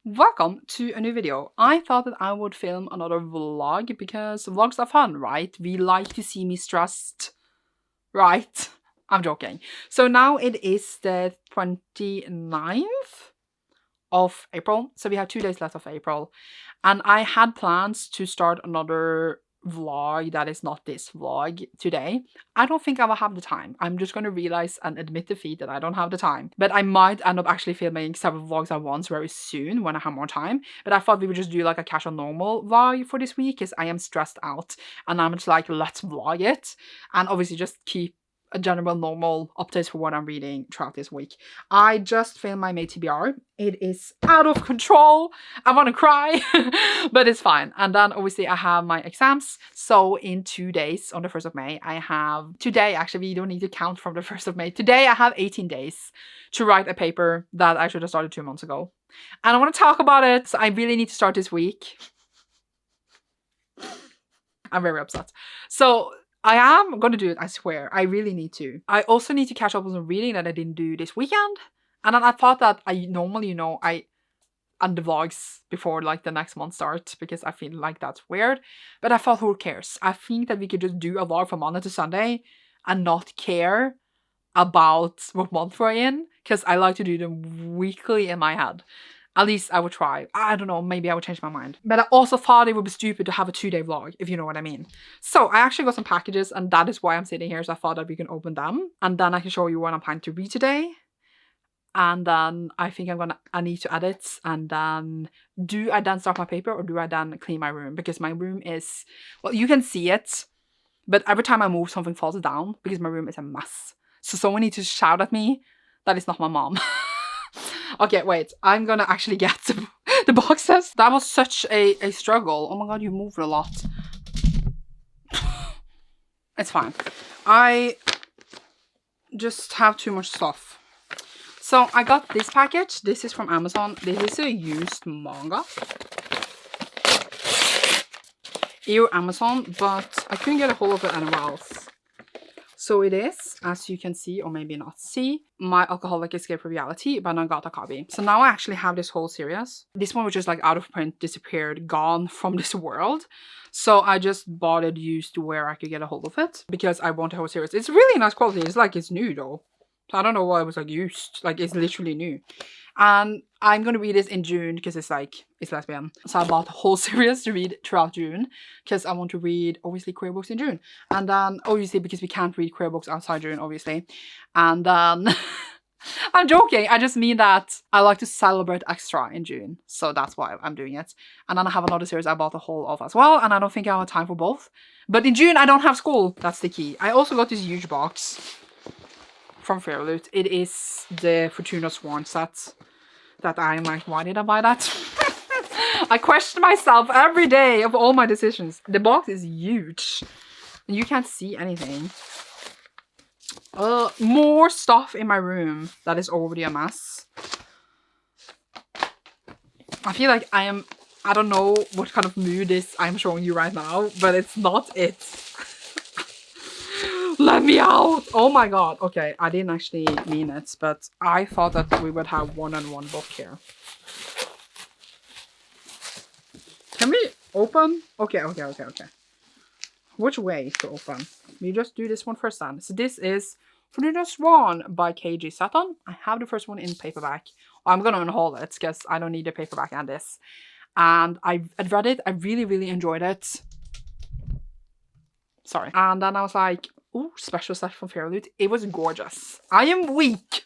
Welcome to a new video. I thought that I would film another vlog because vlogs are fun, right? We like to see me stressed, right? I'm joking. So now it is the 29th of April. So we have 2 days left of April. And I had plans to start another vlog that is not this vlog today. I don't think I will have the time. I'm just going to realize and admit defeat that I don't have the time. But I might end up actually filming several vlogs at once very soon when I have more time. But I thought we would just do like a casual normal vlog for this week because I am stressed out and I'm just like, let's vlog it. And obviously just keep a general normal updates for what I'm reading throughout this week. I just filmed my May TBR. It is out of control. I want to cry, but it's fine. And then obviously I have my exams. So in 2 days, on the 1st of May, I have, today actually, we don't need to count from the 1st of May. Today I have 18 days to write a paper that I should have started 2 months ago. And I want to talk about it. So I really need to start this week. I'm very upset. So I am going to do it, I swear. I really need to. I also need to catch up on some reading that I didn't do this weekend. And then I thought that I normally, and the vlogs before like the next month starts because I feel like that's weird. But I thought, who cares? I think that we could just do a vlog from Monday to Sunday and not care about what month we're in because I like to do them weekly in my head. At least I would try. I don't know, maybe I would change my mind. But I also thought it would be stupid to have a 2-day vlog, if you know what I mean. So I actually got some packages and that is why I'm sitting here. So I thought that we can open them and then I can show you what I'm planning to read today. And then I think I need to edit and then do I then start my paper or do I then clean my room? Because my room is, well, you can see it, but every time I move something falls down because my room is a mess. So someone needs to shout at me that it's not my mom. Okay, wait. I'm gonna actually get the boxes. That was such a struggle. Oh my god, you moved a lot. It's fine. I just have too much stuff. So I got this package. This is from Amazon. This is a used manga. Ew, Amazon, but I couldn't get a hold of it anywhere else. So it is, as you can see, or maybe not see, My Alcoholic Escape from Reality by Nagata Kabi. So now I actually have this whole series. This one was just like out of print, disappeared, gone from this world. So I just bought it used where I could get a hold of it because I want the whole series. It's really nice quality. It's like it's new though. So I don't know why it was like used. Like it's literally new. And I'm gonna read this in June because it's lesbian. So I bought the whole series to read throughout June because I want to read obviously queer books in June. And then obviously because we can't read queer books outside June, obviously. And then I'm joking. I just mean that I like to celebrate extra in June. So that's why I'm doing it. And then I have another series I bought the whole of as well. And I don't think I have time for both. But in June I don't have school. That's the key. I also got this huge box from Fairloot. It is the Fortuna Sworn set that I'm like, why did I buy that? I question myself every day of all my decisions. The box is huge. And you can't see anything. More stuff in my room that is already a mess. I feel like I don't know what kind of mood I'm showing you right now, but it's not it. Let me out! Oh my god. Okay, I didn't actually mean it, but I thought that we would have one-on-one book here. Can we open? Okay. Which way to open? We just do this one first then. So this is Fortuna Sworn by KG Sutton. I have the first one in paperback. I'm gonna unhaul it because I don't need a paperback and this. And I read it. I really enjoyed it. Sorry. And then I was like, ooh, special set from Fairloot. It was gorgeous. I am weak.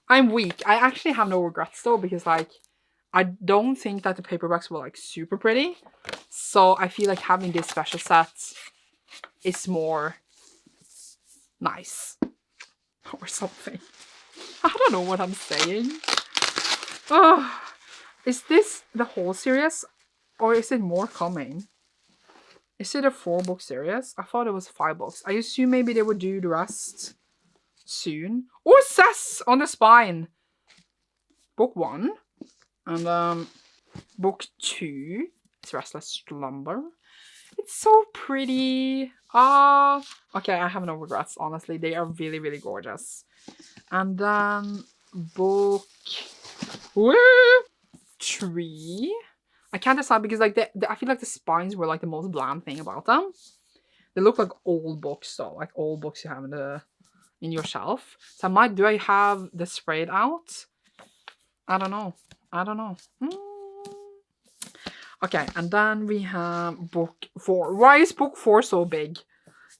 I'm weak. I actually have no regrets though because like I don't think that the paperbacks were like super pretty. So I feel like having this special set is more nice. Or something. I don't know what I'm saying. Oh, is this the whole series? Or is it more coming? Is it a 4-book series? I thought it was 5 books. I assume maybe they would do the rest soon. Oh, it says on the spine. Book 1. And book 2 is Restless Slumber. It's so pretty. Okay, I have no regrets, honestly. They are really gorgeous. And then book 3. I can't decide because like I feel like the spines were like the most bland thing about them. They look like old books though, like old books you have in your shelf. So do I have the sprayed out? I don't know. Okay, and then we have book 4. Why is book 4 so big?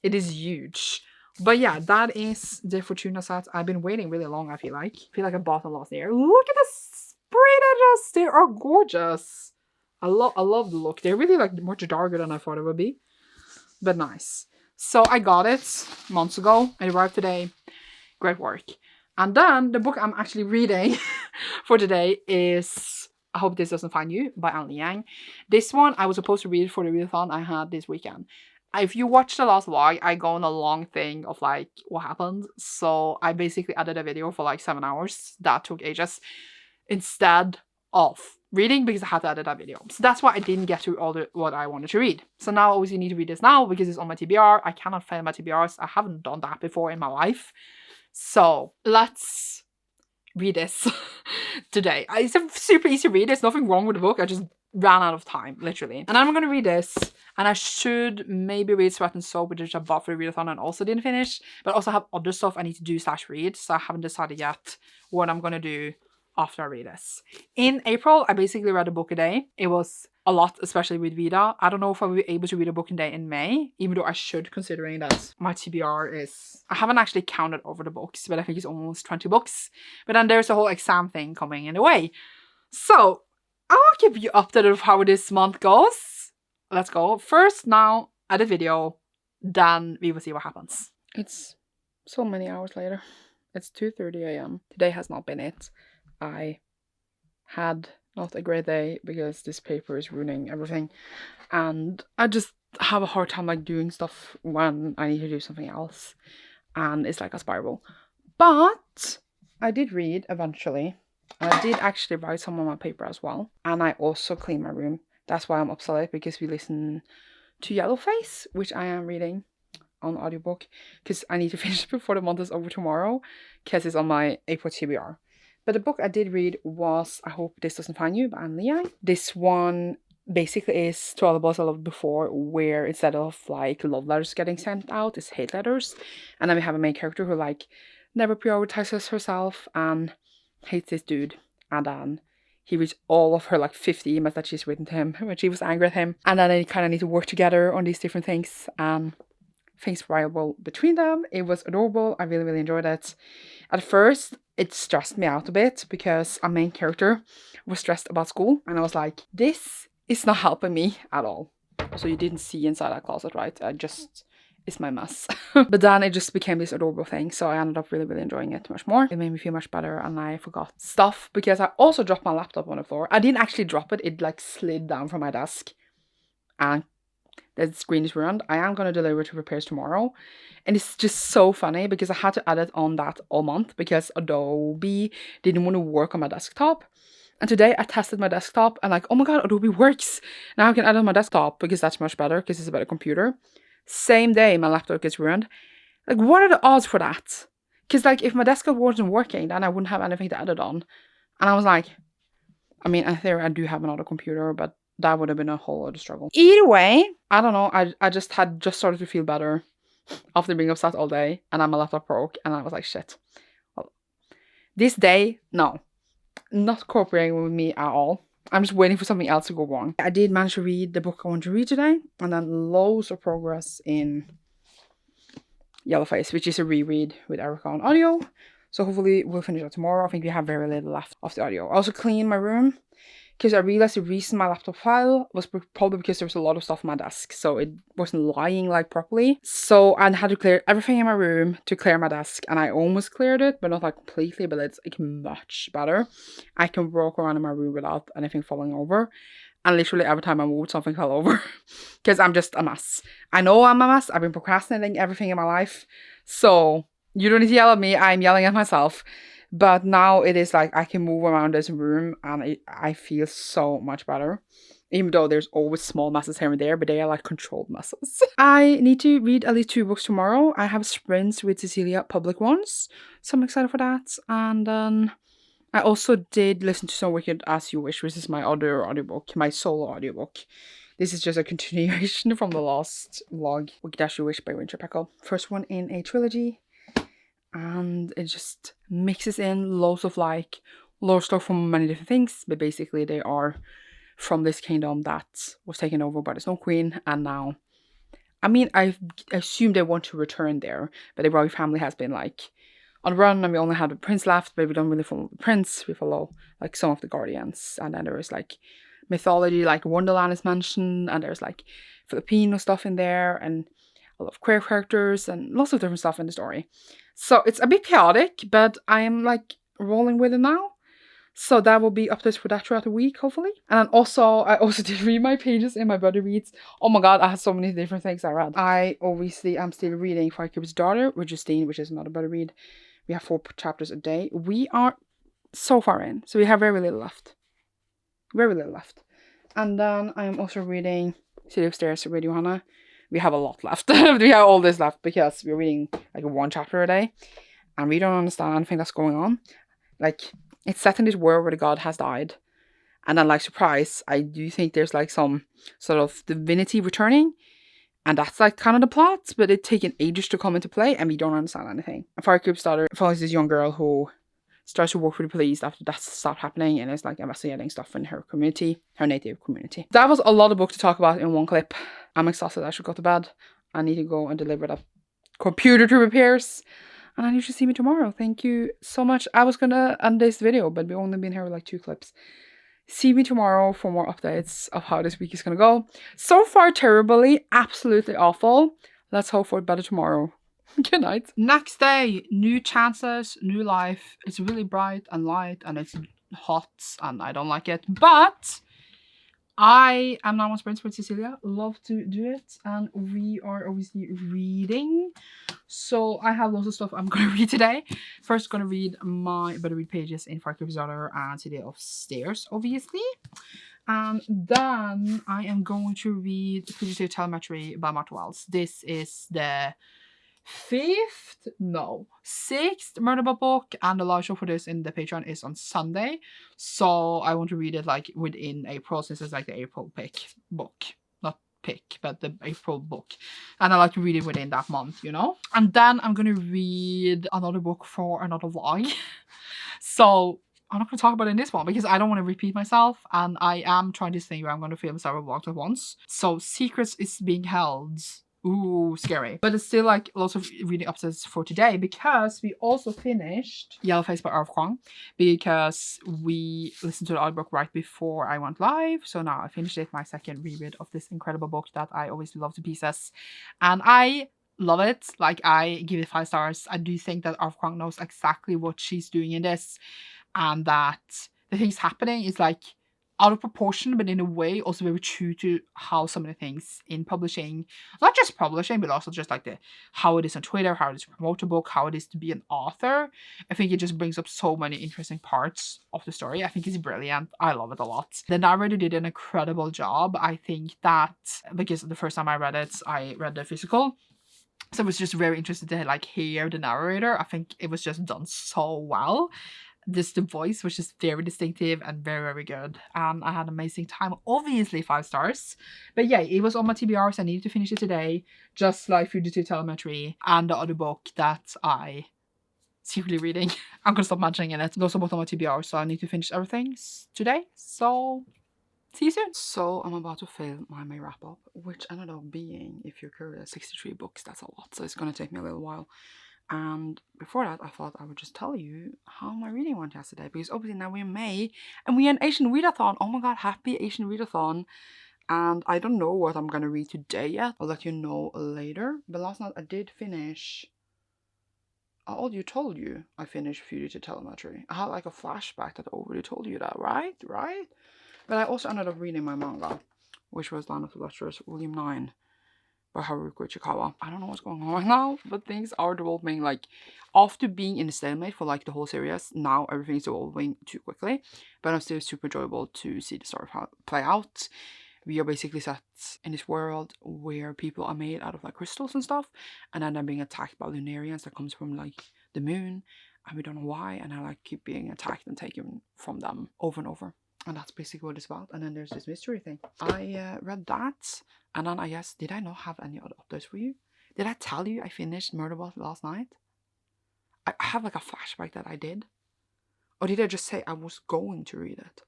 It is huge. But yeah, that is the Fortuna set. I've been waiting really long, I feel like. I bought them last year. Look at the sprayed edges. They are gorgeous. I love the look. They're really like much darker than I thought it would be. But nice. So I got it months ago. It arrived today. Great work. And then the book I'm actually reading for today is I Hope This Doesn't Find You by Anne Liang. This one I was supposed to read for the readathon I had this weekend. If you watched the last vlog, I go on a long thing of like what happened. So I basically added a video for like 7 hours. That took ages. Instead of reading because I had to edit that video. So that's why I didn't get to all what I wanted to read. So now I obviously need to read this now because it's on my TBR. I cannot find my TBRs. I haven't done that before in my life. So let's read this today. It's a super easy read. There's nothing wrong with the book. I just ran out of time, literally. And I'm going to read this. And I should maybe read Sweat and Soap, which I bought for the readathon and also didn't finish. But I also have other stuff I need to do / read. So I haven't decided yet what I'm going to do after I read this. In April, I basically read a book a day. It was a lot, especially with Vida. I don't know if I'll be able to read a book a day in May, even though I should, considering that my TBR is... I haven't actually counted over the books, but I think it's almost 20 books. But then there's a whole exam thing coming in the way. So, I'll keep you updated of how this month goes. Let's go. First, now, add a video. Then we will see what happens. It's so many hours later. It's 2:30 a.m. Today has not been it. I had not a great day because this paper is ruining everything, and I just have a hard time like doing stuff when I need to do something else, and it's like a spiral. But I did read eventually, and I did actually write some on my paper as well, and I also cleaned my room. That's why I'm up so late, because we listen to Yellowface, which I am reading on audiobook, because I need to finish it before the month is over tomorrow, because it's on my April TBR. But the book I did read was I Hope This Doesn't Find You by Anne Liang. This one basically is To All the Boys I Loved Before, where instead of like love letters getting sent out, it's hate letters. And then we have a main character who like never prioritizes herself and hates this dude. And then he reads all of her like 50 emails that she's written to him when she was angry at him. And then they kind of need to work together on these different things. Things viable between them. It was adorable. I really, really enjoyed it. At first, it stressed me out a bit because our main character was stressed about school. And I was like, this is not helping me at all. So you didn't see inside that closet, right? It's my mess. But then it just became this adorable thing. So I ended up really, really enjoying it much more. It made me feel much better, and I forgot stuff because I also dropped my laptop on the floor. I didn't actually drop it. It like slid down from my desk and the screen is ruined. I am going to deliver to repairs tomorrow. And it's just so funny because I had to edit on that all month because Adobe didn't want to work on my desktop. And today I tested my desktop and like, oh my god, Adobe works. Now I can edit on my desktop because that's much better because it's a better computer. Same day my laptop gets ruined. Like, what are the odds for that? Because like if my desktop wasn't working, then I wouldn't have anything to edit on. And I was like, I mean, in theory I do have another computer, but that would have been a whole other struggle. Either way, I don't know. I just started to feel better after being upset all day, and then my laptop broke, and I was like, shit. Well, this day, no, not cooperating with me at all. I'm just waiting for something else to go wrong. I did manage to read the book I want to read today, and then loads of progress in Yellowface, which is a reread with Erica on audio. So hopefully we'll finish that tomorrow. I think we have very little left of the audio. I also cleaned my room, because I realized the reason my laptop file was probably because there was a lot of stuff on my desk, so it wasn't lying like properly. So I had to clear everything in my room to clear my desk, and I almost cleared it, but not like completely, but it's like much better. I can walk around in my room without anything falling over, and literally every time I moved, something fell over, because I'm just a mess. I know I'm a mess. I've been procrastinating everything in my life, so you don't need to yell at me. I'm yelling at myself. But now it is like I can move around this room and I feel so much better. Even though there's always small messes here and there, but they are like controlled messes. I need to read at least 2 books tomorrow. I have sprints with Cecilia, public ones. So I'm excited for that. And then I also did listen to some Wicked As You Wish, which is my other audiobook, my solo audiobook. This is just a continuation from the last vlog, Wicked As You Wish by Winter Peckle. First one in a trilogy. And it just mixes in loads of like lore stuff from many different things, but basically they are from this kingdom that was taken over by the Snow Queen, and now, I mean, I assume they want to return there, but the royal family has been like on the run, and we only have the prince left, but we don't really follow the prince. We follow like some of the guardians, and then there is like mythology, like Wonderland is mentioned, and there's like Filipino stuff in there, and a lot of queer characters, and lots of different stuff in the story. So it's a bit chaotic, but I am like rolling with it now. So that will be updates for that throughout the week, hopefully. And also, I also did read my pages in my buddy reads. Oh my god, I had so many different things I read. I obviously am still reading Firekeeper's Daughter with Justine, which is another buddy read. We have 4 chapters a day. We are so far in, so we have very little left. Very little left. And then I am also reading City Upstairs with Johanna. We have a lot left. We have all this left because we're reading like 1 chapter a day. And we don't understand anything that's going on. Like, it's set in this world where the god has died. And then, like, surprise, I do think there's like some sort of divinity returning. And that's like kind of the plot, but it's taken ages to come into play and we don't understand anything. Firekeeper's Daughter follows this young girl who starts to work for the police after that stopped happening and is like investigating stuff in her community, her native community. That was a lot of book to talk about in one clip. I'm exhausted. I should go to bed. I need to go and deliver that computer to repairs. And I need you to see me tomorrow. Thank you so much. I was gonna end this video, but we've only been here with like 2 clips. See me tomorrow for more updates of how this week is gonna go. So far, terribly, absolutely awful. Let's hope for better tomorrow. Good night. Next day, new chances, new life. It's really bright and light and it's hot and I don't like it. But I am now on sprints with Cecilia. Love to do it. And we are obviously reading. So I have lots of stuff I'm going to read today. First, going to read my better read pages in Firekeeper's Daughter and City Upstairs, obviously. And then I am going to read Fugitive Telemetry by Martha Wells. This is the 6th murder book, and the live show for this in the Patreon is on Sunday. So I want to read it like within April, since it's like the April book. Not pick, but the April book. And I like to read it within that month, you know? And then I'm gonna read another book for another vlog. So I'm not going to talk about it in this one because I don't want to repeat myself, and I am trying this thing where I'm going to film several vlogs at once. So Secrets is being held. Ooh, scary. But it's still like lots of reading updates for today because we also finished Yellowface by R.F. Kuang because we listened to the audiobook right before I went live. So now I finished it, my second reread of this incredible book that I always love to pieces. And I love it. Like, I give it 5 stars. I do think that R.F. Kuang knows exactly what she's doing in this, and that the things happening is like out of proportion, but in a way also very true to how some of the things in publishing, not just publishing, but also just like how it is on Twitter, how it is to promote a book, how it is to be an author. I think it just brings up so many interesting parts of the story. I think it's brilliant. I love it a lot. The narrator did an incredible job. I think that because the first time I read it, I read the physical. So I was just very interested to like hear the narrator. I think it was just done so well. Just the voice was just very distinctive and very, very good. I had an amazing time. Obviously 5 stars. But yeah, it was on my TBR, so I needed to finish it today. Just like Fugitive Telemetry and the other book that I secretly reading. I'm gonna stop mentioning it. Those are both on my TBR, so I need to finish everything today. So see you soon. So I'm about to film my May wrap up, which ended up being, if you're curious, 63 books. That's a lot. So it's gonna take me a little while. And before that, I thought I would just tell you how my reading went yesterday, because obviously now we're in May and we're in Asian readathon. Oh my god, happy Asian readathon. And I don't know what I'm gonna read today yet. I'll let you know later. But last night I did finish. I already told you I finished Fugitive Telemetry. I had like a flashback that I already told you that, right? But I also ended up reading my manga, which was Land of the Lustrous, Volume 9. By Haruko Ichikawa. I don't know what's going on right now, but things are developing like after being in a stalemate for like the whole series. Now everything's evolving too quickly, but I'm still super enjoyable to see the story play out. We are basically set in this world where people are made out of like crystals and stuff, and then they're being attacked by Lunarians that comes from like the moon, and we don't know why, and I like keep being attacked and taken from them over and over. And that's basically what it's about. And then there's this mystery thing. I read that, and then I guess, did I not have any other updates for you? Did I tell you I finished Murderbot last night? I have like a flashback that I did. Or did I just say I was going to read it?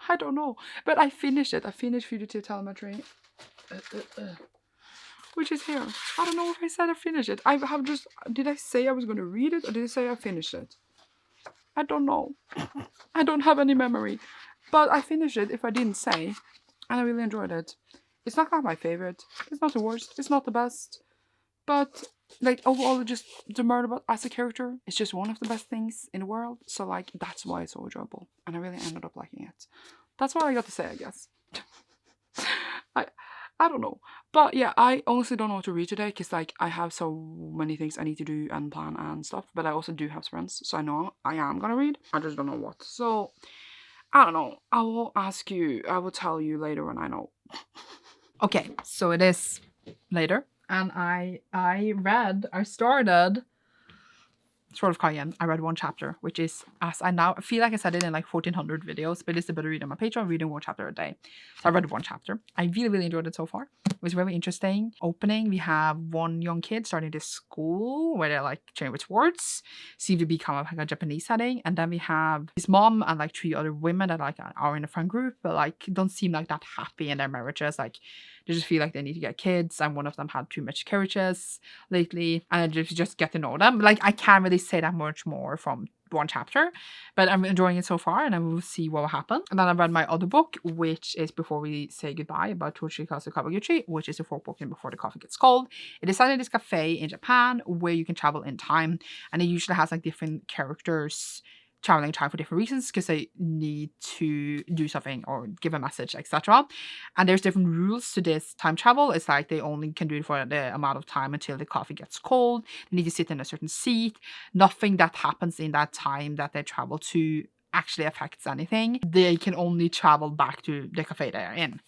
I don't know. But I finished it. I finished Fugitive Telemetry. Which is here. I don't know if I said I finished it. I have just... Did I say I was going to read it? Or did I say I finished it? I don't know. I don't have any memory. But I finished it if I didn't say. And I really enjoyed it. It's not like my favorite. It's not the worst. It's not the best. But, like, overall, just the Murderbot as a character is just one of the best things in the world. So, like, that's why it's so enjoyable. And I really ended up liking it. That's what I got to say, I guess. I don't know. But, yeah, I honestly don't know what to read today. Because, like, I have so many things I need to do and plan and stuff. But I also do have friends. So I know I am going to read. I just don't know what. So, I don't know. I will ask you. I will tell you later when I know. Okay, so it is later. And I started Sword of Cayenne. I read one chapter, which is, as I now feel like I said it in like 1400 videos, but it's a better read on my Patreon, reading one chapter a day. So I read one chapter. I really, really enjoyed it so far. It was very interesting. Opening, we have one young kid starting this school where they're like training with swords, seem to be kind of like a Japanese setting. And then we have his mom and like 3 other women that like are in a friend group, but like don't seem like that happy in their marriages. Like they just feel like they need to get kids, and one of them had too much carriages lately, and I just get to know them. Like I can't really say that much more from one chapter, but I'm enjoying it so far, and I will see what will happen. And then I read my other book, which is Before We Say Goodbye, about Toshikazu Kawaguchi, which is the 4th book in Before the Coffee Gets Cold. It is set in this cafe in Japan where you can travel in time, and it usually has like different characters traveling time for different reasons because they need to do something or give a message, etc. And there's different rules to this time travel. It's like they only can do it for the amount of time until the coffee gets cold. They need to sit in a certain seat. Nothing that happens in that time that they travel to actually affects anything. They can only travel back to the cafe they're in.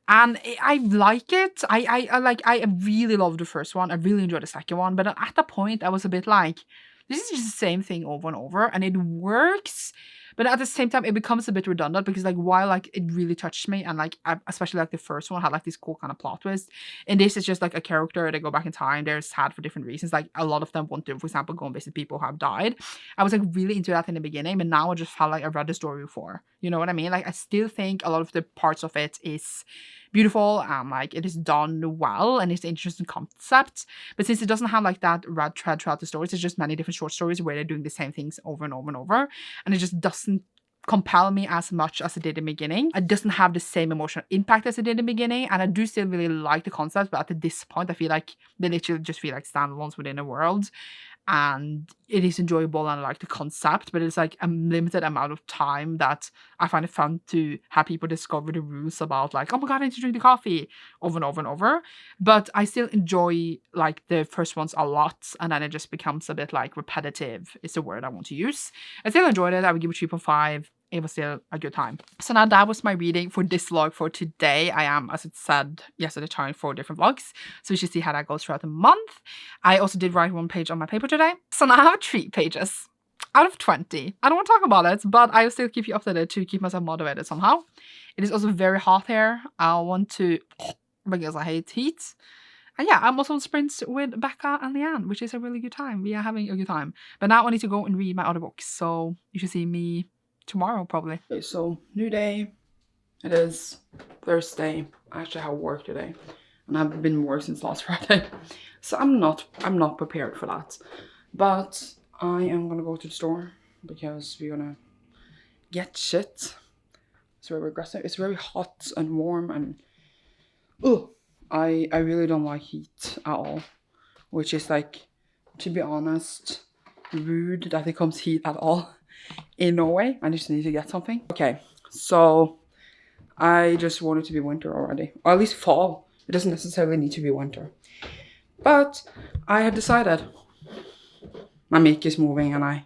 And I like it. I really love the first one. I really enjoyed the second one. But at the point, I was a bit like, this is just the same thing over and over, and it works. But at the same time, it becomes a bit redundant because, like, while, like, it really touched me, and, like, especially, like, the first one had, like, this cool kind of plot twist. And this is just, like, a character. They go back in time. They're sad for different reasons. Like, a lot of them want to, for example, go and visit people who have died. I was, like, really into that in the beginning, but now I just felt like I read the story before. You know what I mean? Like, I still think a lot of the parts of it is beautiful and like it is done well and it's an interesting concept, but since it doesn't have like that red thread throughout the stories, it's just many different short stories where they're doing the same things over and over and over, and it just doesn't compel me as much as it did in the beginning. It doesn't have the same emotional impact as it did in the beginning, and I do still really like the concept, but at this point I feel like they literally just feel like standalones within a world. And it is enjoyable and I like the concept, but it's like a limited amount of time that I find it fun to have people discover the rules about like, oh my god, I need to drink the coffee over and over and over. But I still enjoy like the first ones a lot, and then it just becomes a bit like repetitive is the word I want to use. I still enjoyed it. I would give it 3.5. It was still a good time. So now that was my reading for this vlog for today. I am, as it said yesterday, trying 4 different vlogs. So we should see how that goes throughout the month. I also did write 1 page on my paper today. So now I have 3 pages out of 20. I don't want to talk about it, but I will still keep you updated to keep myself motivated somehow. It is also very hot here. I want to, because I hate heat. And yeah, I'm also on sprints with Becca and Leanne, which is a really good time. We are having a good time. But now I need to go and read my other books. So you should see me tomorrow probably. Okay, so new day. It is Thursday. I actually have work today, and I've been work since last Friday, so I'm not prepared for that. But I am gonna go to the store because we're gonna get shit. It's very aggressive. It's very hot and warm, and I really don't like heat at all, which is like, to be honest, rude that it comes heat at all. In Norway, I just need to get something. Okay, so I just want it to be winter already, or at least fall. It doesn't necessarily need to be winter. But I have decided. My mic is moving and I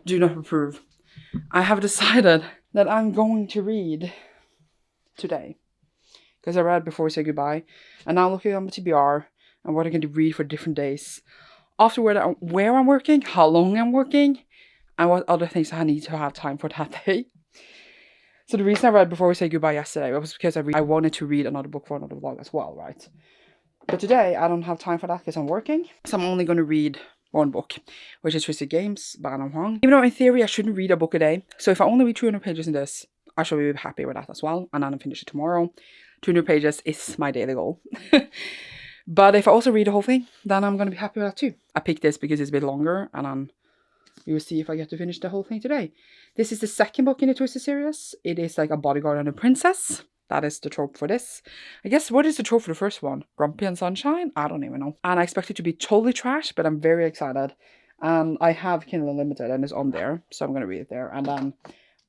do not approve. I have decided that I'm going to read today. Because I read Before We Say Goodbye, and now looking on my TBR and what I can read for different days. afterward where I'm working, how long I'm working, and what other things I need to have time for that day. So the reason I read before we say goodbye yesterday was because I wanted to read another book for another vlog as well, right? But today I don't have time for that because I'm working. So I'm only going to read one book, which is Twisted Games by Anna Huang. Even though in theory I shouldn't read a book a day. So if I only read 200 pages in this, I should be happy with that as well. And then I'll finish it tomorrow. 200 pages is my daily goal. But if I also read the whole thing, then I'm going to be happy with that too. I picked this because it's a bit longer, and then we will see if I get to finish the whole thing today. This is the second book in the Twisted series. It is like a bodyguard and a princess. That is the trope for this. I guess, what is the trope for the first one? Grumpy and Sunshine? I don't even know. And I expect it to be totally trash, but I'm very excited. And I have Kindle Unlimited and it's on there, so I'm going to read it there. And then,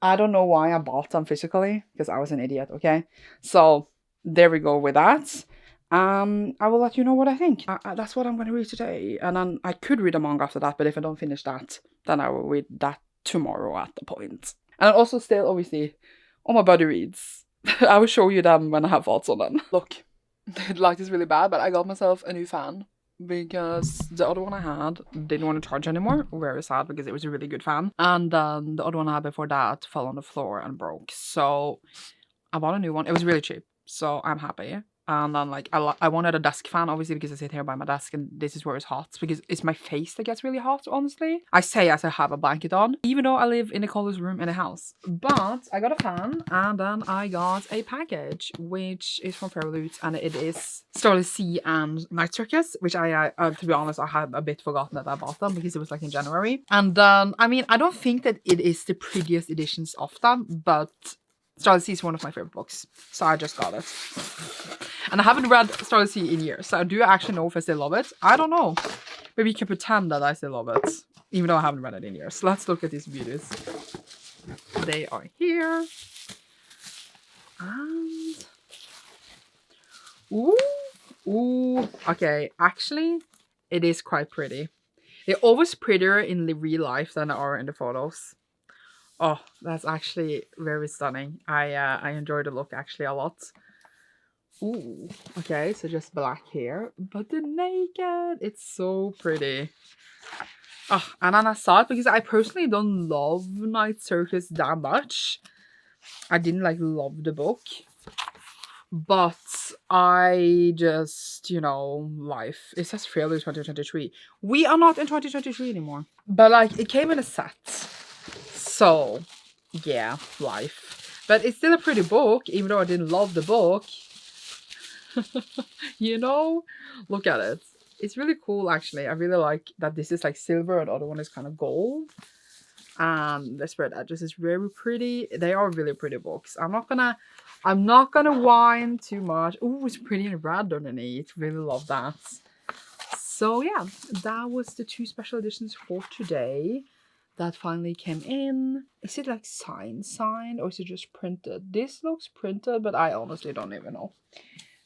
I don't know why I bought them physically, because I was an idiot, okay? So, there we go with that. I will let you know what I think. That's what I'm going to read today. And then I could read a manga after that, but if I don't finish that, then I will read that tomorrow at the point. And I'll also still, obviously, all my buddy reads. I will show you them when I have thoughts on them. Look, the light is really bad, but I got myself a new fan because the other one I had didn't want to charge anymore. Very sad because it was a really good fan. And then the other one I had before that fell on the floor and broke. So I bought a new one. It was really cheap, so I'm happy. And then like I wanted a desk fan, obviously, because I sit here by my desk and this is where it's hot, because it's my face that gets really hot, honestly. I say as I have a blanket on, even though I live in the coldest room in the house. But I got a fan, and then I got a package, which is from Revolution, and it is Starless Sea and Night Circus, which I to be honest, I had a bit forgotten that I bought them because it was like in January. And then, I mean, I don't think that it is the prettiest editions of them, but Starless Sea is one of my favorite books, so I just got it. And I haven't read Starless Sea in years, so do I actually know if I still love it? I don't know. Maybe you can pretend that I still love it, even though I haven't read it in years. Let's look at these beauties. They are here. And... Ooh. Okay, actually, it is quite pretty. They're always prettier in the real life than they are in the photos. Oh, that's actually very stunning. I enjoy the look actually a lot. Ooh, okay, so just black hair, but the naked, it's so pretty. Oh, and then I saw it because I personally don't love Night Circus that much. I didn't like love the book, but I just, you know, life. It says failure 2023. We are not in 2023 anymore, but like it came in a set. So, yeah, life. But it's still a pretty book, even though I didn't love the book. You know, look at it. It's really cool, actually. I really like that this is like silver and the other one is kind of gold. And the spread edges is very pretty. They are really pretty books. I'm not gonna whine too much. Oh, it's pretty and red underneath. Really love that. So yeah, that was the 2 special editions for today that finally came in. Is it like signed or is it just printed? This looks printed, but I honestly don't even know.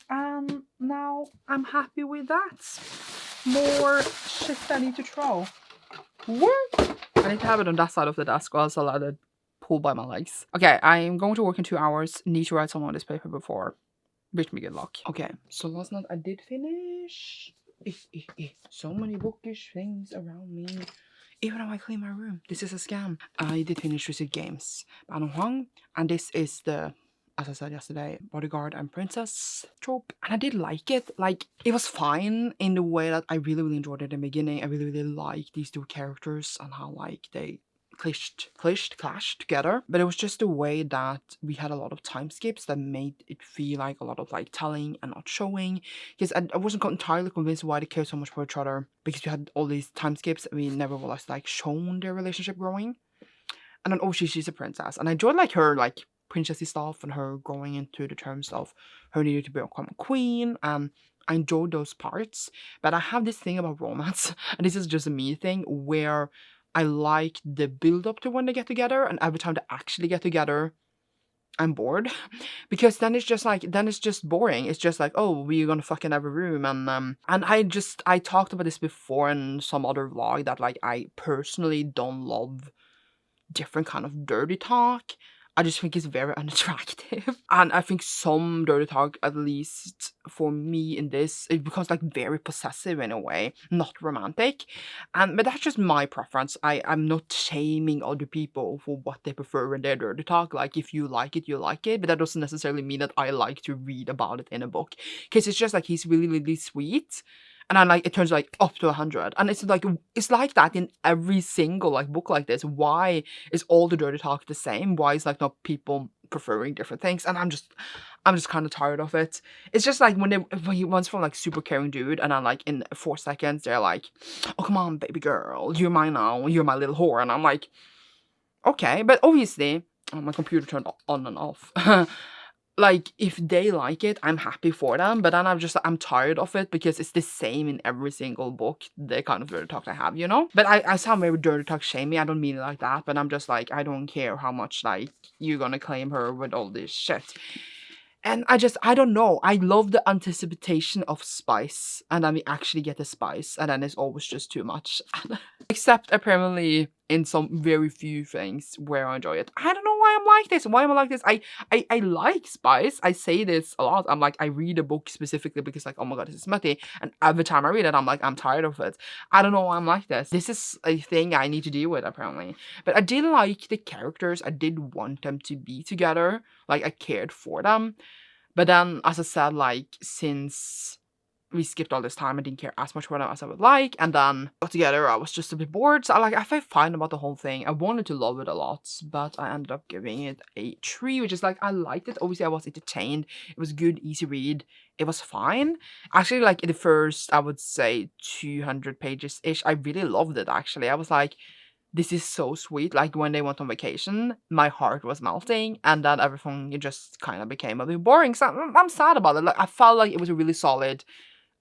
And now I'm happy with that. More shit I need to throw. What? I need to have it on that side of the desk, or else I'll let it pull by my legs. Okay, I'm going to work in 2 hours. Need to write some on this paper before. Wish me good luck. Okay, so last night I did finish. So many bookish things around me. Even though I clean my room. This is a scam. I did finish Twisted Games by Anna Huang, and this is the, as I said yesterday, bodyguard and princess trope. And I did like it. Like, it was fine in the way that I really enjoyed it in the beginning. I really liked these 2 characters and how, like, they clashed together. But it was just the way that we had a lot of time skips that made it feel like a lot of, like, telling and not showing. Because I wasn't entirely convinced why they cared so much for each other. Because we had all these time skips and we never was, like, shown their relationship growing. And then, oh, she's a princess. And I enjoyed, like, her, like, princessy stuff and her growing into the terms of her needing to become a queen. I enjoyed those parts, but I have this thing about romance, and this is just a me thing, where I like the build up to when they get together, and every time they actually get together, I'm bored. Because then it's just like, then it's just boring. It's just like, oh, we're gonna fuck in every room. And I talked about this before in some other vlog, that like I personally don't love different kind of dirty talk. I just think it's very unattractive. And I think some dirty talk, at least for me in this, it becomes like very possessive in a way, not romantic. But that's just my preference. I'm not shaming other people for what they prefer in their dirty talk. Like, if you like it, you like it. But that doesn't necessarily mean that I like to read about it in a book. Because it's just like he's really, really sweet. And then like it turns like up to 100. And it's like that in every single like book like this. Why is all the dirty talk the same? Why is like not people preferring different things? And I'm just kind of tired of it. It's just like when he wants from like super caring dude, and then like in 4 seconds they're like, oh come on baby girl, you're mine now, you're my little whore. And I'm like, okay, but obviously my computer turned on and off. Like, if they like it, I'm happy for them. But then I'm tired of it because it's the same in every single book, the kind of dirty talk I have, you know? But I sound very dirty talk shamey. I don't mean it like that. But I'm just like, I don't care how much, like, you're gonna claim her with all this shit. And I don't know. I love the anticipation of spice. And then we actually get the spice. And then it's always just too much. Except apparently in some very few things where I enjoy it. I don't know why I'm like this. Why am I like this? I like spice. I say this a lot. I'm like, I read a book specifically because like, oh my god, this is smutty. And every time I read it, I'm like, I'm tired of it. I don't know why I'm like this. This is a thing I need to deal with apparently. But I did like the characters. I did want them to be together. Like, I cared for them. But then, as I said, like, since we skipped all this time, I didn't care as much for them as I would like. And then got together, I was just a bit bored. So I felt fine about the whole thing. I wanted to love it a lot, but I ended up giving it a 3, which is like, I liked it. Obviously, I was entertained. It was good, easy read. It was fine. Actually, like, in the first, I would say 200 pages-ish, I really loved it, actually. I was like, this is so sweet. Like, when they went on vacation, my heart was melting, and then everything, it just kind of became a bit boring. So I'm sad about it. Like, I felt like it was really solid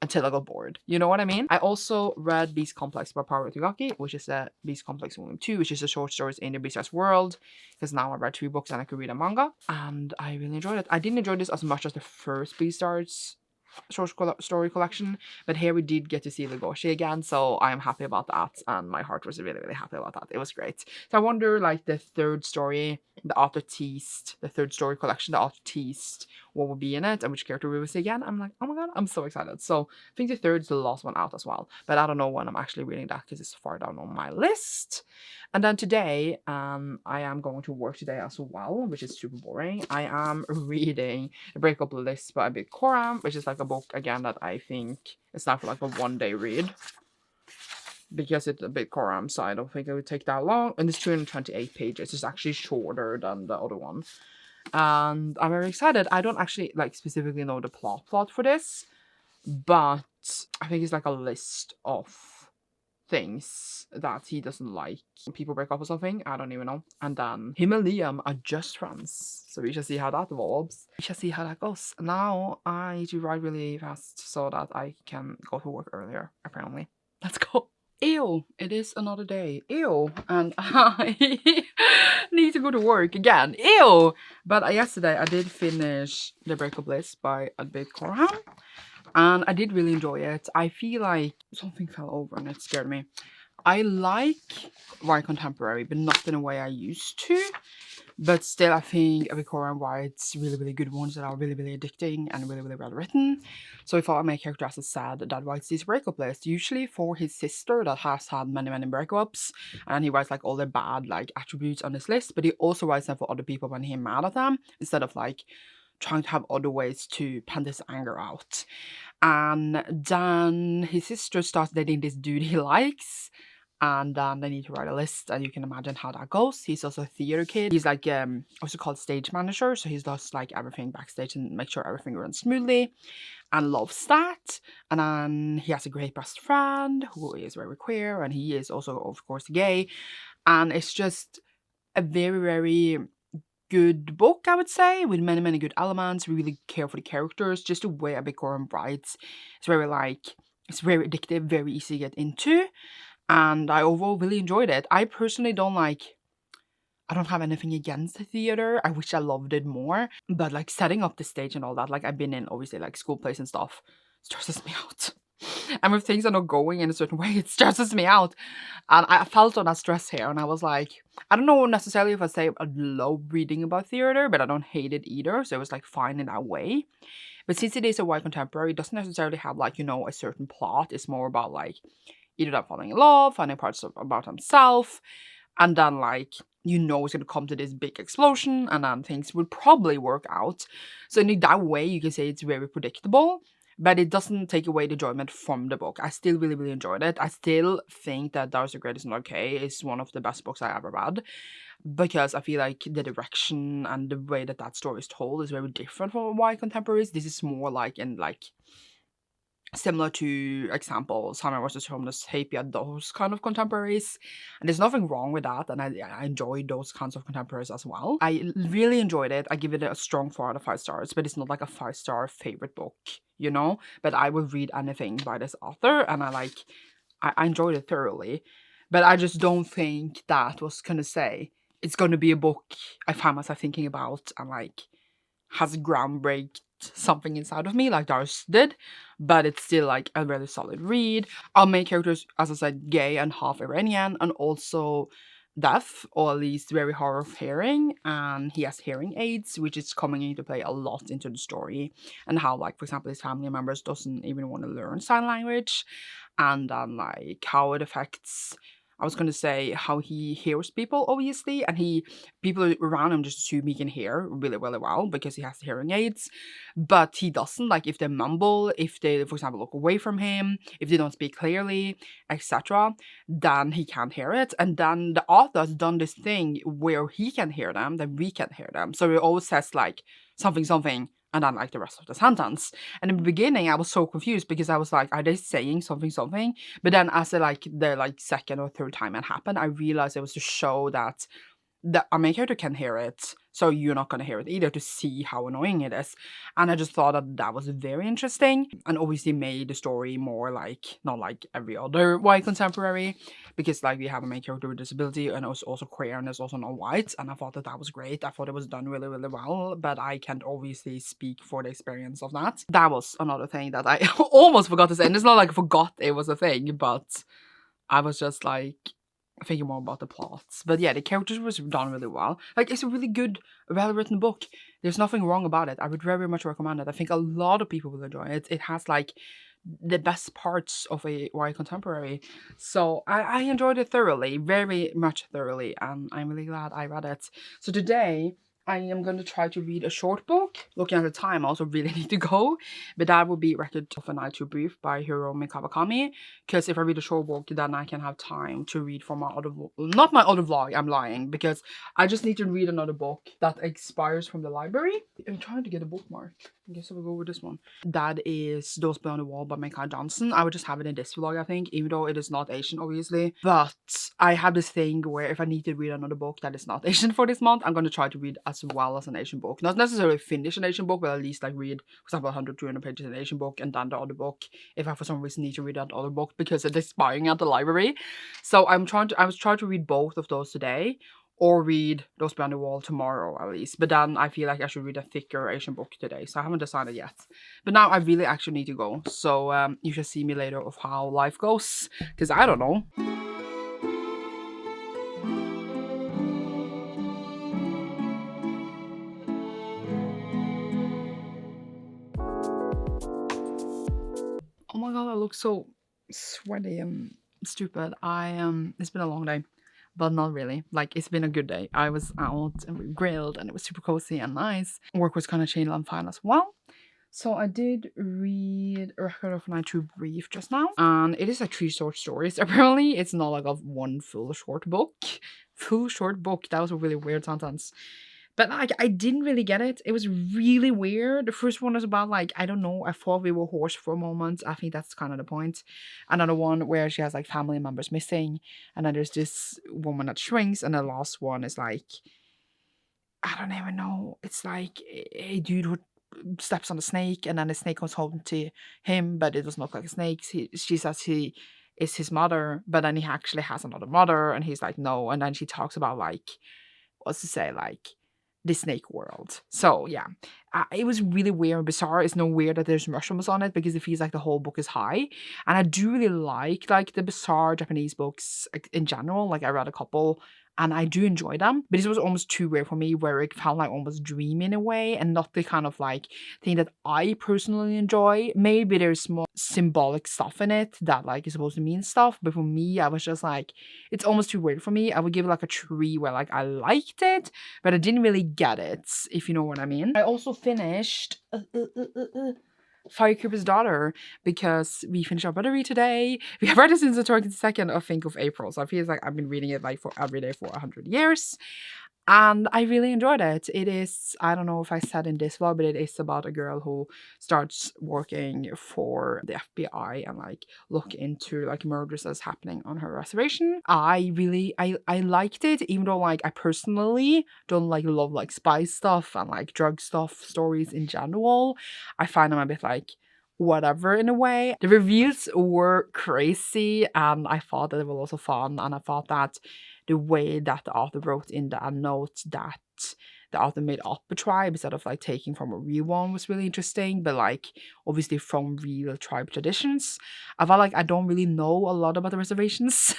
until I got bored. You know what I mean? I also read Beast Complex by Paru Tagaki, which is a Beast Complex Volume 2, which is a short stories in the Beastars world. Because now I've read 2 books and I could read a manga. And I really enjoyed it. I didn't enjoy this as much as the first Beastars short story collection, but here we did get to see Legoshi again, so I'm happy about that, and my heart was really, really happy about that. It was great. So I wonder, like, the third story, the author teased, the third story collection, the author teased what would be in it and which character we will see again. I'm like, oh my god, I'm so excited. So I think the third is the last one out as well, but I don't know when I'm actually reading that because it's far down on my list. And then today, I am going to work today as well, which is super boring. I am reading The Breakup List by Big Coram, which is like a book, again, that I think is not for like a one-day read. Because it's a Big Coram, so I don't think it would take that long. And it's 228 pages. It's actually shorter than the other one. And I'm very excited. I don't actually, like, specifically know the plot for this, but I think it's like a list of things that he doesn't like. People break up or something, I don't even know. And then him and Liam are just friends, so we shall see how that evolves. We shall see how that goes. Now I need to write really fast so that I can go to work earlier, apparently. Let's go. Ew, it is another day. Ew, and I need to go to work again. Ew. But yesterday I did finish The Breakup List by Big Coram. And I did really enjoy it. I feel like something fell over and it scared me. I like write contemporary, but not in a way I used to. But still, I think Big Coram writes really, really good ones that are really, really addicting and really, really well written. So if I make a character as a sad that writes these breakup lists, usually for his sister that has had many, many breakups, and he writes like all the bad like attributes on his list, but he also writes them for other people when he's mad at them, instead of like trying to have other ways to pen this anger out. And then his sister starts dating this dude he likes, and then they need to write a list, and you can imagine how that goes. He's also a theater kid. He's like also called stage manager, so he does like everything backstage and make sure everything runs smoothly, and loves that. And then he has a great best friend who is very queer, and he is also of course gay, and it's just a very, very good book, I would say, with many, many good elements. We really care for the characters. Just the way Big Coram writes, it's very like, it's very addictive, very easy to get into, and I overall really enjoyed it. I personally don't I don't have anything against the theater. I wish I loved it more, but like setting up the stage and all that, like I've been in obviously like school plays and stuff, stresses me out. And if things are not going in a certain way, it stresses me out. And I felt on that stress here, and I was like, I don't know necessarily if I say I love reading about theater, but I don't hate it either. So it was like fine in that way. But since it is a white contemporary, it doesn't necessarily have like, a certain plot. It's more about like either them falling in love, finding parts about himself, and then like it's gonna come to this big explosion, and then things would probably work out. So in that way, you can say it's very predictable, but it doesn't take away the enjoyment from the book. I still really, really enjoyed it. I still think that Darcy the Great is Not Okay is one of the best books I ever read, because I feel like the direction and the way that story is told is very different from why contemporaries. This is more like similar to example Simon versus Homeless, Hapia, those kind of contemporaries. And there's nothing wrong with that, and I enjoyed those kinds of contemporaries as well. I really enjoyed it. I give it a strong 4 out of 5 stars, but it's not like a 5-star favorite book, but I would read anything by this author, and I enjoyed it thoroughly. But I just don't think that was gonna say it's gonna be a book I find myself thinking about and like has groundbreak something inside of me like Dars did, but it's still like a really solid read. Our main characters, as I said, gay and half Iranian, and also deaf, or at least very hard of hearing, and he has hearing aids, which is coming into play a lot into the story, and how like, for example, his family members doesn't even want to learn sign language, and then like how it affects, I was going to say, how he hears people, obviously, and people around him just assume he can hear really, really well because he has the hearing aids, but he doesn't. Like, if they mumble, if they, for example, look away from him, if they don't speak clearly, etc., then he can't hear it. And then the author has done this thing where he can hear them, then we can hear them. So it always says, like, something, something, and then like the rest of the sentence. And in the beginning, I was so confused because I was like, are they saying something, something? But then as the second or third time it happened, I realized it was to show that a main character can hear it, so you're not going to hear it either, to see how annoying it is. And I just thought that was very interesting, and obviously made the story more like, not like every other white contemporary, because like we have a main character with disability, and it was also queer, and it's also not white, and I thought that was great. I thought it was done really, really well, but I can't obviously speak for the experience of that. That was another thing that I almost forgot to say, and it's not like I forgot it was a thing, but I was just like thinking more about the plots. But yeah, the characters was done really well. Like, it's a really good, well-written book. There's nothing wrong about it. I would very much recommend it. I think a lot of people will enjoy it. It has like the best parts of a YA contemporary. So I enjoyed it thoroughly, very much thoroughly, and I'm really glad I read it. So today I am going to try to read a short book. Looking at the time, I also really need to go. But that will be Record of a Night Too Brief by Hiromi Kawakami. Because if I read a short book, then I can have time to read from my other not my other vlog, I'm lying. Because I just need to read another book that expires from the library. I'm trying to get a bookmark. I guess I will go with this one. That is Those Beyond the Wall by Manga Johnson. I would just have it in this vlog, I think, even though it is not Asian, obviously. But I have this thing where if I need to read another book that is not Asian for this month, I'm going to try to read as well as an Asian book. Not necessarily finish an Asian book, but at least like read, for example, 100, 200 pages in an Asian book, and then the other book, if I for some reason need to read that other book because it's expiring at the library. So I was trying to read both of those today, or read Those Beyond the Wall tomorrow at least. But then I feel like I should read a thicker Asian book today, so I haven't decided yet. But now I really actually need to go, so you should see me later of how life goes, because I don't know. Oh my god, I look so sweaty and stupid. It's been a long day, but not really. Like, it's been a good day. I was out and we grilled, and it was super cozy and nice. Work was kind of chill and fine as well. So I did read A Record of a Night Too Brief just now, and it is like 3 short stories. Apparently, it's not like a one full short book. Full short book. That was a really weird sentence. But like, I didn't really get it. It was really weird. The first one was about like, I don't know, I thought we were horse for a moment. I think that's kind of the point. Another one where she has like family members missing, and then there's this woman that shrinks, and the last one is like, I don't even know. It's like a dude who steps on a snake, and then the snake comes home to him, but it doesn't look like a snake. She says he is his mother, but then he actually has another mother, and he's like, no. And then she talks about like, what's to say, like, the snake world. So yeah, it was really weird and bizarre. It's no weird that there's mushrooms on it because it feels like the whole book is high. And I do really like the bizarre Japanese books in general. Like I read a couple and I do enjoy them, but this was almost too weird for me, where it felt like almost dreamy in a way and not the kind of like thing that I personally enjoy. Maybe there's more symbolic stuff in it that like is supposed to mean stuff, but for me, I was just like, it's almost too weird for me. I would give it like a 3 where like I liked it, but I didn't really get it, if you know what I mean. I also finished Firekeeper's Daughter because we finished our buddy read today. We have read it since the 22nd, I think, of April. So I feel like I've been reading it like for every day for 100 years. And I really enjoyed it. It is, I don't know if I said in this vlog, but it is about a girl who starts working for the FBI and like look into like murders that's happening on her reservation. I liked it, even though like I personally don't like love like spy stuff and like drug stuff stories in general. I find them a bit like whatever in a way. The reviews were crazy and I thought that it was also fun, and I thought that the way that the author wrote in the note that the author made up a tribe instead of like taking from a real one was really interesting, but like obviously from real tribe traditions. I felt like I don't really know a lot about the reservations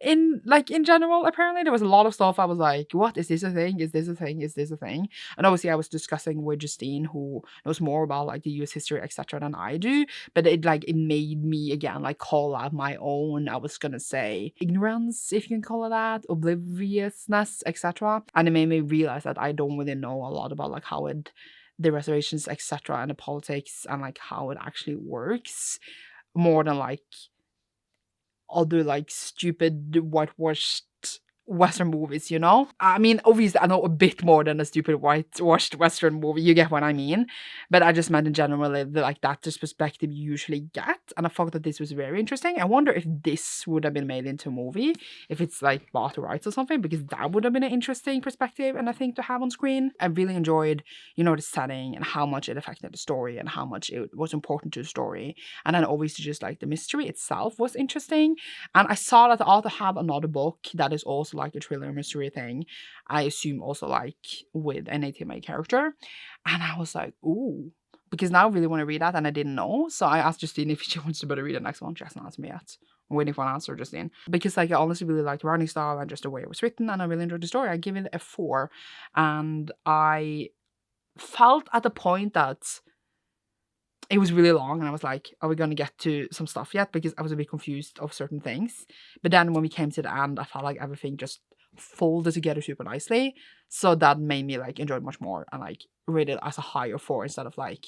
in general. Apparently there was a lot of stuff I was like, what is this a thing, is this a thing, is this a thing? And obviously I was discussing with Justine, who knows more about like the US history etc than I do, but it made me again like call out my own, I was gonna say, ignorance, if you can call it that, obliviousness etc, and it made me realize that I don't really know a lot about like how the reservations etc and the politics and like how it actually works, more than like other like stupid whitewashed Western movies, you know? I mean, obviously I know a bit more than a stupid whitewashed Western movie, you get what I mean? But I just meant in general like that's the perspective you usually get, and I thought that this was very interesting. I wonder if this would have been made into a movie, if it's like bought rights or something, because that would have been an interesting perspective and I think to have on screen. I really enjoyed, you know, the setting and how much it affected the story and how much it was important to the story. And then obviously just like the mystery itself was interesting. And I saw that the author have another book that is also like a thriller mystery thing. I assume also like with an ATMA character. And I was like, ooh, because now I really want to read that and I didn't know. So I asked Justine if she wants to better read the next one. She hasn't answered me yet. I'm waiting for an answer, Justine. Because like I honestly really liked the writing style and just the way it was written, and I really enjoyed the story. I give it a 4. And I felt at the point that it was really long and I was like, are we going to get to some stuff yet? Because I was a bit confused of certain things. But then when we came to the end, I felt like everything just folded together super nicely. So that made me like enjoy it much more and like rate it as a higher 4 instead of like,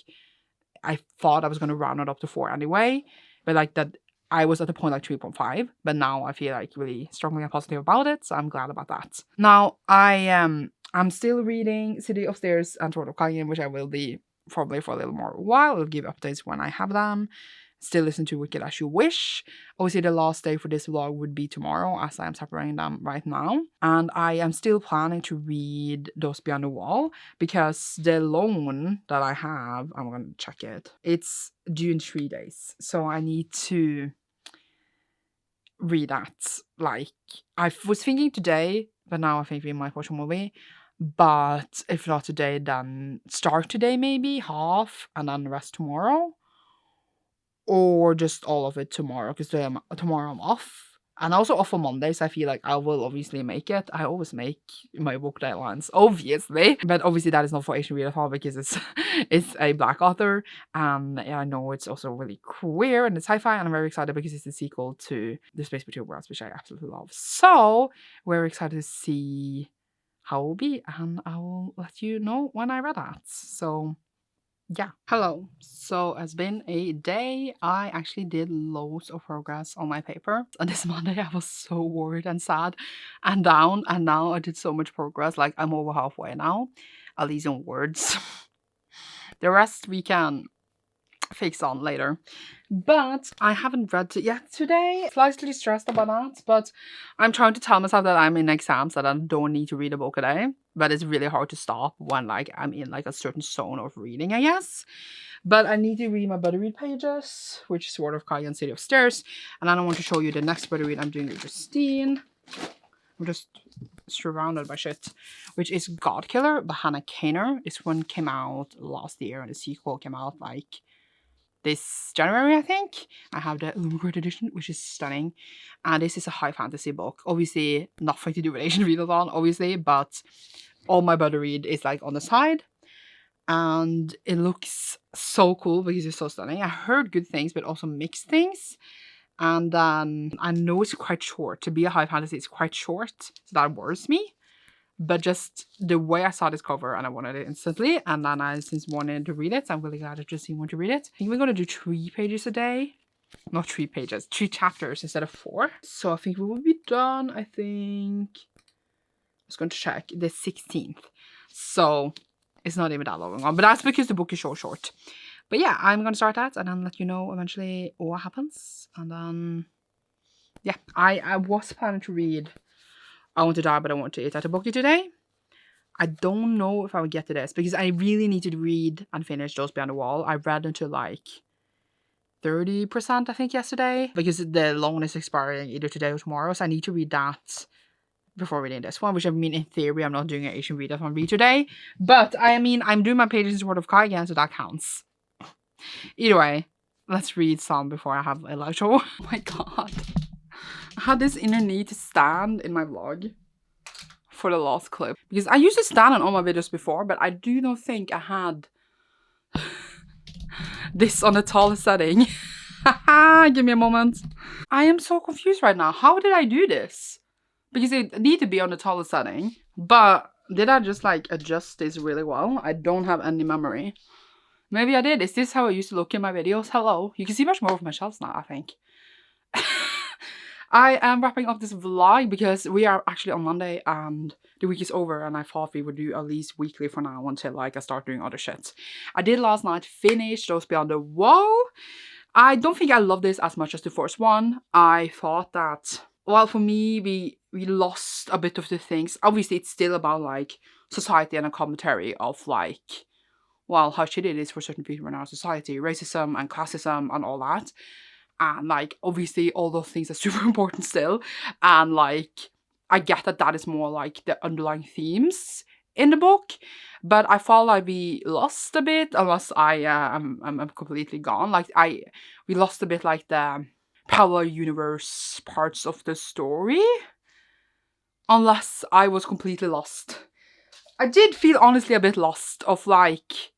I thought I was going to round it up to 4 anyway. But like that, I was at the point like 3.5. But now I feel like really strongly and positive about it. So I'm glad about that. Now I'm still reading City Upstairs and Sword of Kagen, which I will be probably for a little more while. I'll give updates when I have them. Still listen to Wicked As You Wish. Obviously the last day for this vlog would be tomorrow, as I am separating them right now. And I am still planning to read Those Beyond the Wall, because the loan that I have, I'm gonna check it, it's due in 3 days. So I need to read that. Like, I was thinking today, but now I think we might watch a movie. But if not today, then start today maybe, half, and then the rest tomorrow. Or just all of it tomorrow, because tomorrow I'm off. And also off on Mondays, I feel like I will obviously make it. I always make my book deadlines, obviously. But obviously that is not for Asian readathon because it's a black author. And I know it's also really queer and it's sci-fi, and I'm very excited because it's the sequel to The Space Between Worlds, which I absolutely love. So we're excited to see how it will be, and I will let you know when I read that. So yeah. Hello. So it's been a day. I actually did loads of progress on my paper. And this Monday I was so worried and sad and down, and now I did so much progress. Like I'm over halfway now, at least in words. The rest we can fix on later. But I haven't read it yet today. Slightly stressed about that, but I'm trying to tell myself that I'm in exams, that I don't need to read a book a day. But it's really hard to stop when like I'm in like a certain zone of reading, I guess. But I need to read my buddy read pages, which is Sword of Kagen, City Upstairs. And then I want to show you the next buddy read I'm doing with Justine. I'm just surrounded by shit. Which is God Killer by Hannah Kaner. This one came out last year and the sequel came out like this January, I think. I have the limited edition, which is stunning. And this is a high fantasy book. Obviously, nothing to do with Asian readathon, obviously, but all my buddy read is like on the side. And it looks so cool because it's so stunning. I heard good things, but also mixed things. And then I know it's quite short. To be a high fantasy, it's quite short. So that worries me. But just the way I saw this cover and I wanted it instantly. And then I since wanted to read it. So I'm really glad I just want to read it. I think we're going to do 3 pages a day. Not 3 pages. 3 chapters instead of 4. So I think we will be done. I think... I was going to check. The 16th. So it's not even that long on. But that's because the book is so short. But yeah, I'm going to start that and then let you know eventually what happens. And then... yeah, I was planning to read... I Want to Die, but I Want to Eat at a Bookie today. I don't know if I would get to this because I really need to read and finish Those Beyond the Wall. I read until like 30%, I think, yesterday because the loan is expiring either today or tomorrow. So I need to read that before reading this one, which I mean, in theory, I'm not doing an Asian readathon read today. But I mean, I'm doing my pages in Word of Kai again, so that counts. Either way, let's read some before I have a live show. Oh my god. I had this inner need to stand in my vlog for the last clip. Because I used to stand on all my videos before, but I do not think I had this on the tallest setting. Give me a moment. I am so confused right now. How did I do this? Because it need to be on the tallest setting. But did I just like adjust this really well? I don't have any memory. Maybe I did. Is this how I used to look in my videos? Hello. You can see much more of my shelves now, I think. I am wrapping up this vlog because we are actually on Monday and the week is over and I thought we would do at least weekly for now until like I start doing other shit. I did last night finish Those Beyond the Wall. I don't think I love this as much as the first one. I thought that, well, for me, we lost a bit of the things. Obviously, it's still about like society and a commentary of like, well, how shitty it is for certain people in our society, racism and classism and all that. And like, obviously, all those things are super important still. And like, I get that that is more like the underlying themes in the book. But I felt like we lost a bit, unless I'm completely gone. Like, we lost a bit like the parallel universe parts of the story. Unless I was completely lost. I did feel honestly a bit lost of like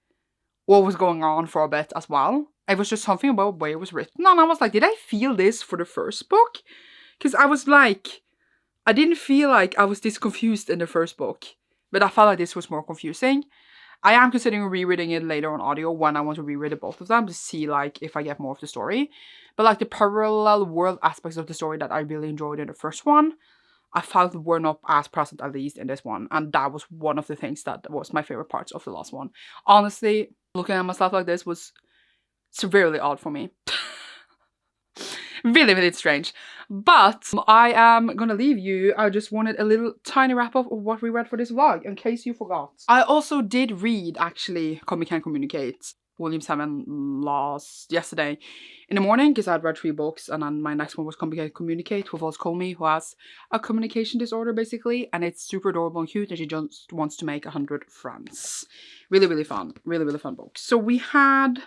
what was going on for a bit as well. It was just something about the way it was written. And I was like, did I feel this for the first book? Because I was like, I didn't feel like I was this confused in the first book. But I felt like this was more confusing. I am considering rereading it later on audio when I want to reread both of them to see like if I get more of the story. But like the parallel world aspects of the story that I really enjoyed in the first one, I felt were not as present at least in this one. And that was one of the things that was my favorite parts of the last one. Honestly, looking at myself like this was severely odd for me. Really, really strange. But I am gonna leave you. I just wanted a little tiny wrap up of what we read for this vlog, in case you forgot. I also did read, actually, Come We Can Communicate, Volume 7 yesterday in the morning, because I had read 3 books, and then my next one was Come We Can Communicate with Comey, who has a communication disorder, basically, and it's super adorable and cute, and she just wants to make 100 friends. Really, really fun. Really, really fun book. So we had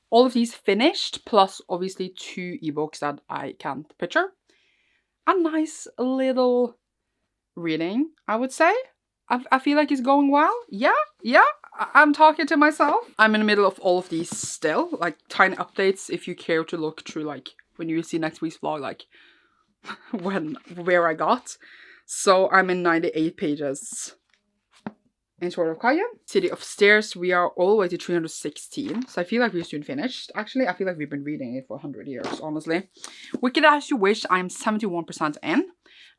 all of these finished, plus obviously 2 ebooks that I can't picture. A nice little reading, I would say. I feel like it's going well. Yeah, I'm talking to myself. I'm in the middle of all of these still, like tiny updates if you care to look through, like when you see next week's vlog, like where I got. So I'm in 98 pages. In Sword of Kaya. City of Stairs, we are all the way to 316. So I feel like we're soon finished. Actually, I feel like we've been reading it for 100 years, honestly. Wicked As You Wish, I'm 71% in.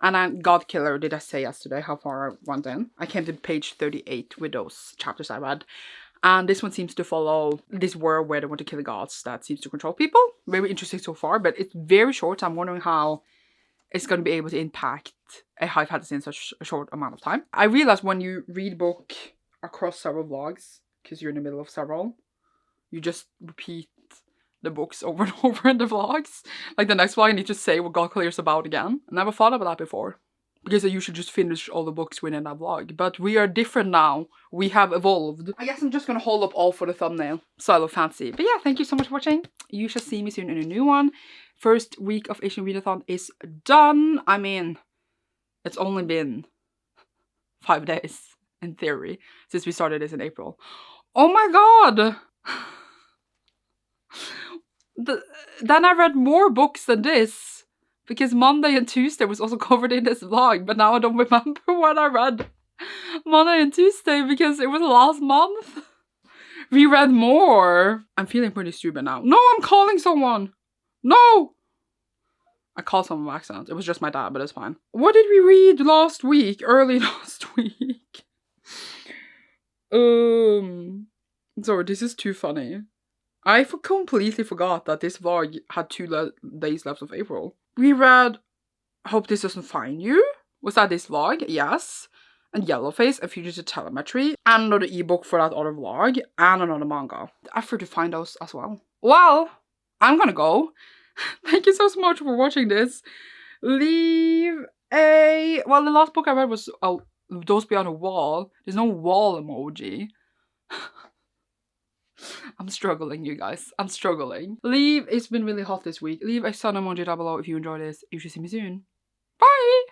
And then God Killer, did I say yesterday how far I went in? I came to page 38 with those chapters I read. And this one seems to follow this world where they want to kill the gods that seems to control people. Very interesting so far, but it's very short. I'm wondering how it's going to be able to impact a high fantasy in such a short amount of time. I realized when you read a book across several vlogs, because you're in the middle of several, you just repeat the books over and over in the vlogs. Like the next vlog I need to say what God Clear is about again. I never thought about that before. Because I usually just finish all the books within that vlog. But we are different now. We have evolved. I guess I'm just gonna hold up all for the thumbnail. So I look fancy. But yeah, thank you so much for watching. You shall see me soon in a new one. First week of Asian readathon is done. I mean, it's only been 5 days in theory since we started this in April. Oh my god! Then I read more books than this. Because Monday and Tuesday was also covered in this vlog, but now I don't remember what I read Monday and Tuesday because it was last month. We read more. I'm feeling pretty stupid now. No, I'm calling someone. No! I called someone by accident. It was just my dad, but it's fine. What did we read last week? Early last week. Sorry, this is too funny. I completely forgot that this vlog had 2 days left of April. We read Hope This Doesn't Find You. Was that this vlog? Yes. And Yellowface and Fugitive Telemetry. And another ebook for that other vlog. And another manga. The effort to find those as well. Well, I'm gonna go. Thank you so much for watching this. Leave a... Well, the last book I read was Those Beyond a Wall. There's no wall emoji. I'm struggling, you guys. I'm struggling. It's been really hot this week. Leave a sun emoji down below if you enjoyed this. You should see me soon. Bye!